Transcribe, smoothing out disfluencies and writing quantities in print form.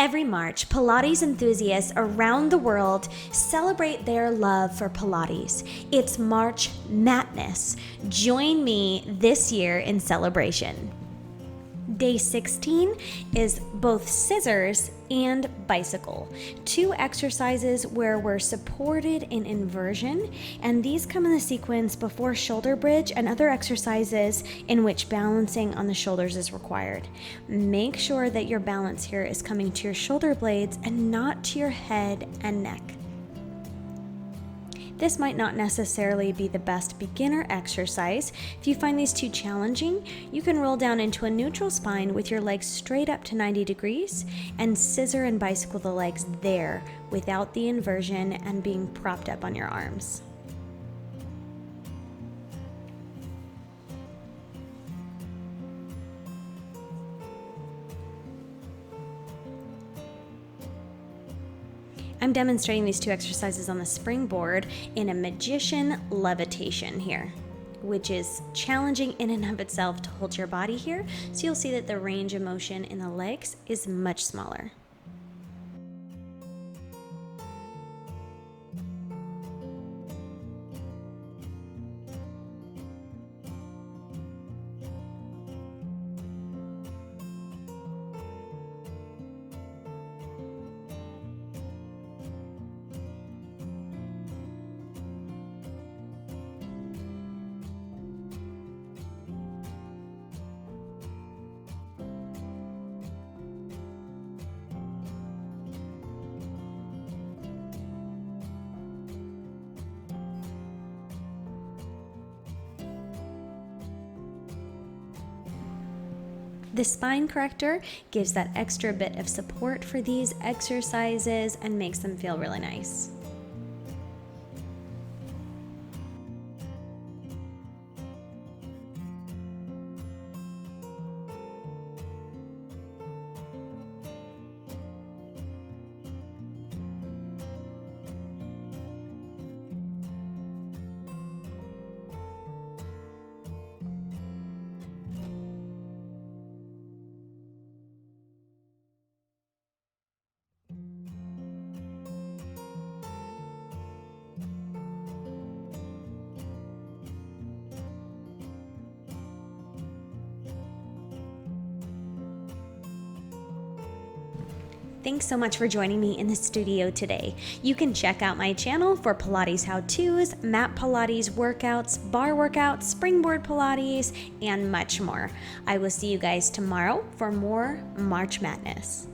Every March, Pilates enthusiasts around the world celebrate their love for Pilates. It's March Matness. Join me this year in celebration. Day 16 is both scissors and bicycle, two exercises where we're supported in inversion, and these come in the sequence before shoulder bridge and other exercises in which balancing on the shoulders is required. Make sure that your balance here is coming to your shoulder blades and not to your head and neck. This might not necessarily be the best beginner exercise. If you find these too challenging, you can roll down into a neutral spine with your legs straight up to 90 degrees and scissor and bicycle the legs there without the inversion and being propped up on your arms. I'm demonstrating these two exercises on the Springboard in a magician levitation here, which is challenging in and of itself to hold your body here. So you'll see that the range of motion in the legs is much smaller. The spine corrector gives that extra bit of support for these exercises and makes them feel really nice. Thanks so much for joining me in the studio today. You can check out my channel for Pilates how-tos, mat Pilates workouts, bar workouts, springboard Pilates, and much more. I will see you guys tomorrow for more March Madness.